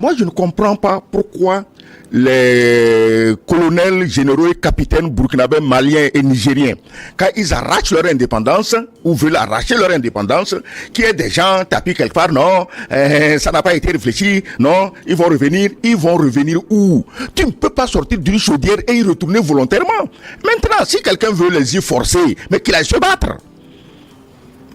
Moi, je ne comprends pas pourquoi les colonels, généraux et capitaines burkinabés, maliens et nigériens, quand ils arrachent leur indépendance, ou veulent arracher leur indépendance, qu'il y ait des gens tapis quelque part, non, ça n'a pas été réfléchi, non, ils vont revenir où? Tu ne peux pas sortir d'une chaudière et y retourner volontairement. Maintenant, si quelqu'un veut les y forcer, mais qu'il aille se battre.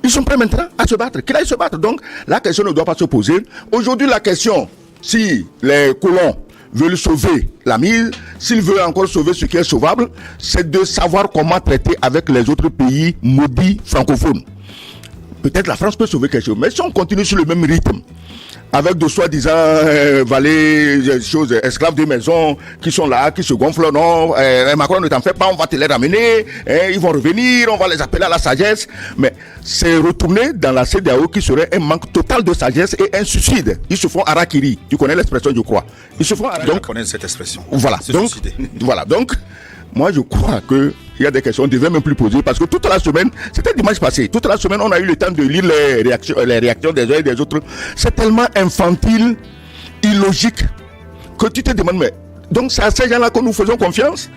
Ils sont prêts maintenant à se battre, qu'il aille se battre. Donc, la question ne doit pas se poser. Aujourd'hui, la question, si les colons veulent sauver la mise, s'ils veulent encore sauver ce qui est sauvable, c'est de savoir comment traiter avec les autres pays maudits francophones. Peut-être la France peut sauver quelque chose, mais si on continue sur le même rythme, avec de soi-disant valets, choses, esclaves de maison qui sont là, qui se gonflent, non, Macron ne t'en fait pas, on va te les ramener, ils vont revenir, on va les appeler à la sagesse, mais c'est retourner dans la CEDEAO qui serait un manque total de sagesse et un suicide. Ils se font harakiri, tu connais l'expression, je crois. Ils se font harakiri. Donc, je connais cette expression. Voilà, donc, moi je crois que il y a des questions qu'on ne devait même plus poser parce que toute la semaine, c'était dimanche passé, toute la semaine on a eu le temps de lire les réactions des uns et des autres. C'est tellement infantile, illogique, que tu te demandes, mais donc c'est à ces gens-là que nous faisons confiance,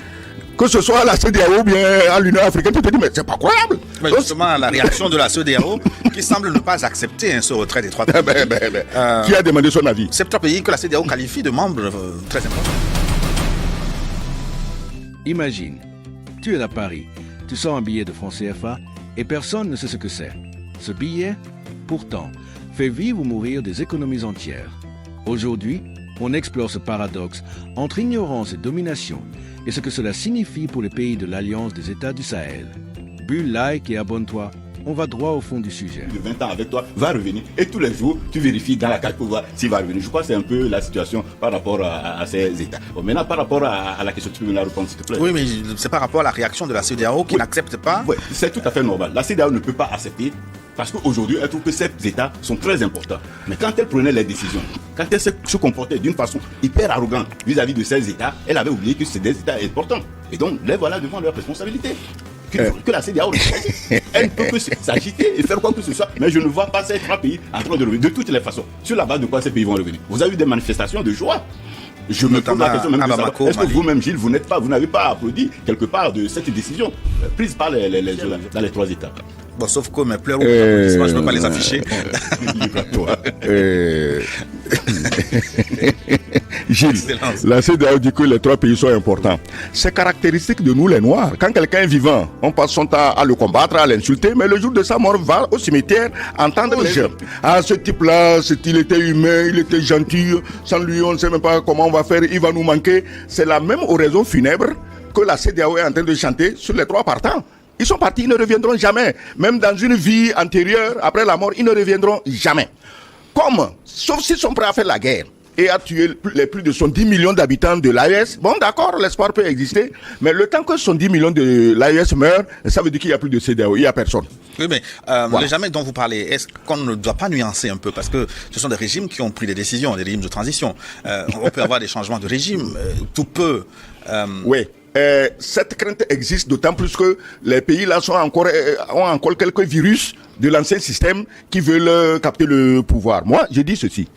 que ce soit à la CEDEAO ou bien à l'Union africaine, tu te dis, mais c'est pas croyable. Mais justement, la réaction de la CEDEAO qui semble ne pas accepter ce retrait des trois pays. Qui a demandé son avis? C'est trois pays que la CEDEAO qualifie de membres très importants. Imagine, tu es à Paris, tu sors un billet de francs CFA et personne ne sait ce que c'est. Ce billet, pourtant, fait vivre ou mourir des économies entières. Aujourd'hui, on explore ce paradoxe entre ignorance et domination et ce que cela signifie pour les pays de l'Alliance des États du Sahel. Bulle, like et abonne-toi. On va droit au fond du sujet. De 20 ans avec toi va revenir et tous les jours tu vérifies dans la carte pour voir s'il va revenir. Je crois que c'est un peu la situation par rapport à ces États. Bon, maintenant par rapport à la question, tu peux me la répondre s'il te plaît. Oui, mais c'est par rapport à la réaction de la CEDEAO qui n'accepte pas. Oui, c'est tout à fait normal. La CEDEAO ne peut pas accepter parce qu'aujourd'hui elle trouve que ces États sont très importants. Mais quand elle prenait les décisions, quand elle se comportait d'une façon hyper arrogante vis-à-vis de ces États, elle avait oublié que c'est des États importants. Et donc les voilà devant leurs responsabilités. Que la CEDEAO elle ne peut que s'agiter et faire quoi que ce soit, mais je ne vois pas ces trois pays en train de revenir de toutes les façons. Sur la base de quoi ces pays vont revenir? Vous avez eu des manifestations de joie. Je me pose la question même de savoir, est-ce que vous-même, Gilles, vous n'avez pas applaudi quelque part de cette décision prise par dans les trois États? Bon, sauf que mes pleurs, je ne peux pas les afficher. Gilles, la CEDEAO dit que les trois pays sont importants. C'est caractéristique de nous les Noirs. Quand quelqu'un est vivant, on passe son temps à le combattre, à l'insulter, mais le jour de sa mort, va au cimetière entendre les gens. Ah, ce type-là, il était humain, il était gentil, sans lui, on ne sait même pas comment on va faire, il va nous manquer. C'est la même oraison funèbre que la CEDEAO est en train de chanter sur les trois partants. Ils sont partis, ils ne reviendront jamais. Même dans une vie antérieure, après la mort, ils ne reviendront jamais. Comme, sauf s'ils sont prêts à faire la guerre et à tuer les plus de 110 millions d'habitants de l'AES, bon d'accord, l'espoir peut exister, mais le temps que 110 millions de l'AES meurent, ça veut dire qu'il n'y a plus de CEDEAO, il n'y a personne. Oui, mais voilà. Le jamais dont vous parlez, est-ce qu'on ne doit pas nuancer un peu? Parce que ce sont des régimes qui ont pris des décisions, des régimes de transition. On peut avoir des changements de régime, tout peut... Oui. Cette crainte existe d'autant plus que les pays là ont encore quelques virus de l'ancien système qui veulent capter le pouvoir. Moi, je dis ceci.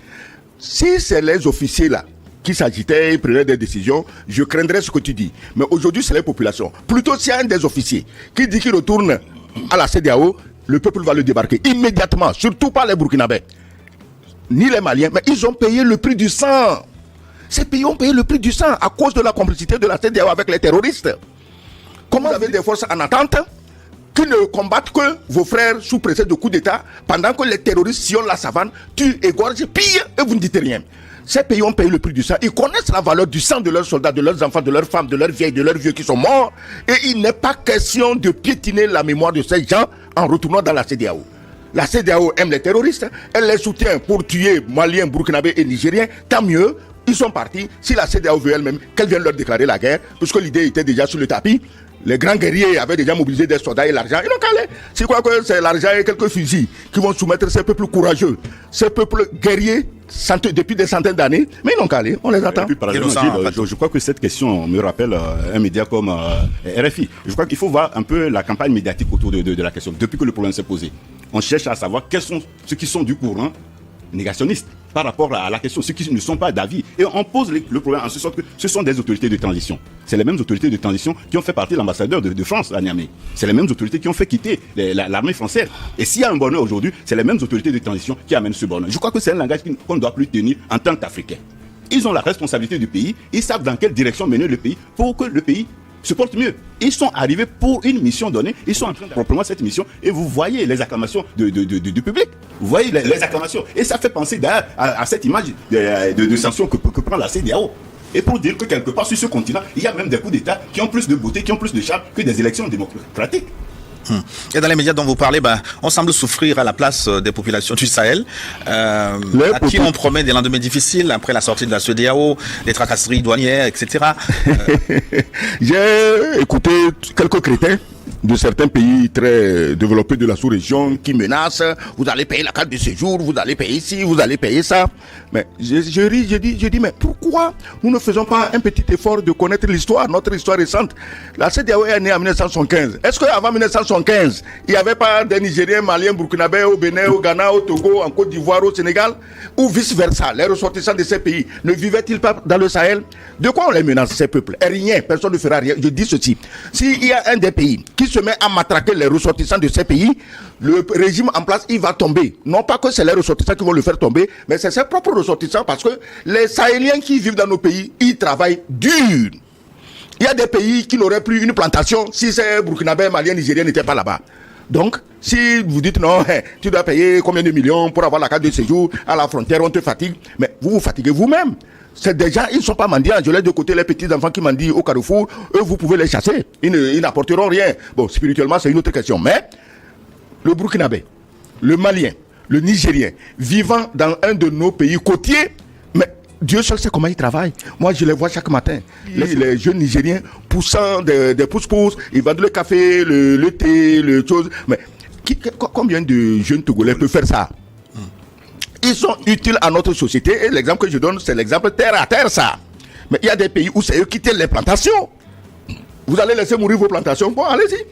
Si c'est les officiers là qui s'agitaient et prenaient des décisions, je craindrais ce que tu dis. Mais aujourd'hui, c'est les populations. Plutôt s'il y a un des officiers qui dit qu'il retourne à la CEDEAO, le peuple va le débarquer immédiatement, surtout pas les Burkinabés, ni les Maliens, mais ils ont payé le prix du sang. Ces pays ont payé le prix du sang à cause de la complicité de la CEDEAO avec les terroristes. Comme vous avez des forces en attente qui ne combattent que vos frères sous précédent de coups d'État, pendant que les terroristes sillonnent la savane, tuent, égorgent, pillent et vous ne dites rien. Ces pays ont payé le prix du sang. Ils connaissent la valeur du sang de leurs soldats, de leurs enfants, de leurs femmes, de leurs vieilles, de leurs vieux qui sont morts. Et il n'est pas question de piétiner la mémoire de ces gens en retournant dans la CEDEAO. La CEDEAO aime les terroristes, elle les soutient pour tuer Maliens, Burkinabés et Nigériens, tant mieux. Ils sont partis. Si la CEDEAO veut elle-même, qu'elle vienne leur déclarer la guerre, puisque l'idée était déjà sur le tapis. Les grands guerriers avaient déjà mobilisé des soldats et l'argent. Ils n'ont qu'à aller. C'est quoi que c'est l'argent et quelques fusils qui vont soumettre ces peuples courageux, ces peuples guerriers depuis des centaines d'années. Mais ils n'ont qu'à aller. On les attend. Et puis, par exemple, je crois que cette question me rappelle un média comme RFI. Je crois qu'il faut voir un peu la campagne médiatique autour de la question. Depuis que le problème s'est posé, on cherche à savoir quels sont ceux qui sont du courant négationniste. par rapport à la question, ceux qui ne sont pas d'avis. Et on pose le problème en ce sens que ce sont des autorités de transition. C'est les mêmes autorités de transition qui ont fait partie de l'ambassadeur de France à Niamey. C'est les mêmes autorités qui ont fait quitter l'armée française. Et s'il y a un bonheur aujourd'hui, c'est les mêmes autorités de transition qui amènent ce bonheur. Je crois que c'est un langage qu'on ne doit plus tenir en tant qu'Africains. Ils ont la responsabilité du pays, ils savent dans quelle direction mener le pays pour que le pays se porte mieux. Ils sont arrivés pour une mission donnée, ils sont en train de proprement cette mission, et vous voyez les acclamations du public, vous voyez les acclamations, et ça fait penser d'ailleurs à cette image de sanction que prend la CEDEAO. Et pour dire que quelque part sur ce continent, il y a même des coups d'État qui ont plus de beauté, qui ont plus de charme que des élections démocratiques. Et dans les médias dont vous parlez, on semble souffrir à la place des populations du Sahel, à qui on promet des lendemains difficiles après la sortie de la CEDEAO, des tracasseries douanières, etc. J'ai écouté quelques crétins de certains pays très développés de la sous-région qui menacent, vous allez payer la carte de séjour, vous allez payer ci, vous allez payer ça. Mais je ris, je dis, mais pourquoi nous ne faisons pas un petit effort de connaître l'histoire, notre histoire récente? La CEDEAO est née en 1975. Est-ce qu'avant 1975, il n'y avait pas des Nigériens, Maliens, Burkinabés au Bénin, au Ghana, au Togo, en Côte d'Ivoire, au Sénégal? Ou vice-versa, les ressortissants de ces pays ne vivaient-ils pas dans le Sahel? De quoi on les menace, ces peuples? Rien, personne ne fera rien. Je dis ceci, s'il y a un des pays qui se met à matraquer les ressortissants de ces pays, le régime en place, il va tomber. Non pas que c'est les ressortissants qui vont le faire tomber, mais c'est ses propres ressortissants, parce que les Sahéliens qui vivent dans nos pays, ils travaillent dur. Il y a des pays qui n'auraient plus une plantation si ces Burkinabés, Maliens, Nigériens n'étaient pas là-bas. Donc, si vous dites non, tu dois payer combien de millions pour avoir la carte de séjour à la frontière, on te fatigue, mais vous vous fatiguez vous-même. C'est déjà, ils ne sont pas mendiants. Je laisse de côté les petits enfants qui mendient au carrefour. Eux, vous pouvez les chasser. Ils n'apporteront rien. Bon, spirituellement, c'est une autre question. Mais le Burkinabé, le Malien, le Nigérien, vivant dans un de nos pays côtiers, mais Dieu seul sait comment ils travaillent. Moi, je les vois chaque matin. Les jeunes Nigériens poussant des pousse-pousse, ils vendent le café, le thé, le chose. Mais combien de jeunes Togolais peuvent faire ça? Ils sont utiles à notre société et l'exemple que je donne, c'est l'exemple terre à terre, ça. Mais il y a des pays où c'est eux qui tiennent les plantations. Vous allez laisser mourir vos plantations? Bon, allez-y.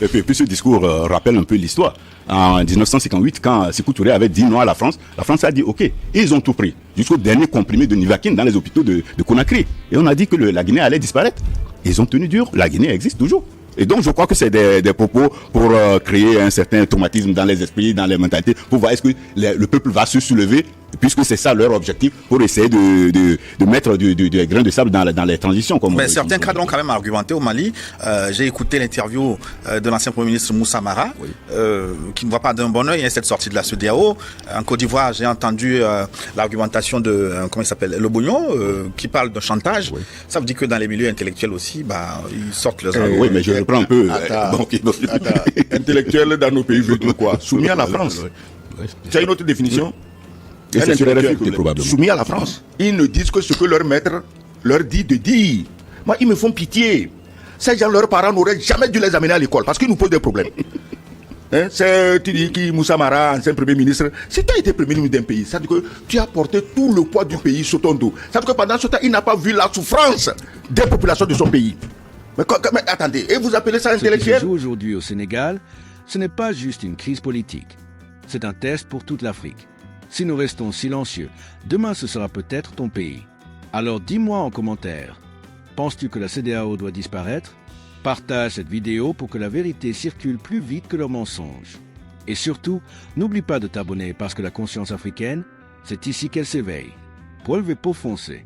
Et puis ce discours rappelle un peu l'histoire. En 1958, quand Sékou Touré avait dit non à la France a dit ok, ils ont tout pris. Jusqu'au dernier comprimé de Nivaquine dans les hôpitaux de Conakry. Et on a dit que la Guinée allait disparaître. Ils ont tenu dur, la Guinée existe toujours. Et donc je crois que c'est des propos pour créer un certain traumatisme dans les esprits, dans les mentalités, pour voir est-ce que le peuple va se soulever, puisque c'est ça leur objectif, pour essayer de mettre du grain de sable dans les transitions. Mais certains cadres ont quand même argumenté au Mali. J'ai écouté l'interview de l'ancien Premier ministre Moussa Mara, oui, qui ne voit pas d'un bon oeil cette sortie de la CEDEAO. En Côte d'Ivoire, j'ai entendu l'argumentation de, comment il s'appelle, Le Bougnon, qui parle de chantage. Oui. Ça veut dire que dans les milieux intellectuels aussi, ils sortent leurs arguments. Oui, mais je reprends un peu. Intellectuel dans nos pays, veut dire quoi? Soumis à la France. Tu as une autre définition? Et c'est sur les réfugiés, probablement. Soumis à la France. Ils ne disent que ce que leur maître leur dit de dire. Moi, ils me font pitié. Ces gens, leurs parents n'auraient jamais dû les amener à l'école parce qu'ils nous posent des problèmes. Tu dis qui Moussa Mara, ancien Premier ministre, si tu as été Premier ministre d'un pays, ça veut dire que tu as porté tout le poids du pays sur ton dos. Ça veut dire que pendant ce temps, il n'a pas vu la souffrance des populations de son pays. Mais attendez, et vous appelez ça intellectuel? Ce qui se joue aujourd'hui au Sénégal, ce n'est pas juste une crise politique. C'est un test pour toute l'Afrique. Si nous restons silencieux, demain ce sera peut-être ton pays. Alors dis-moi en commentaire, penses-tu que la CEDEAO doit disparaître? Partage cette vidéo pour que la vérité circule plus vite que leurs mensonges. Et surtout, n'oublie pas de t'abonner parce que la conscience africaine, c'est ici qu'elle s'éveille. Pour lever peau foncée.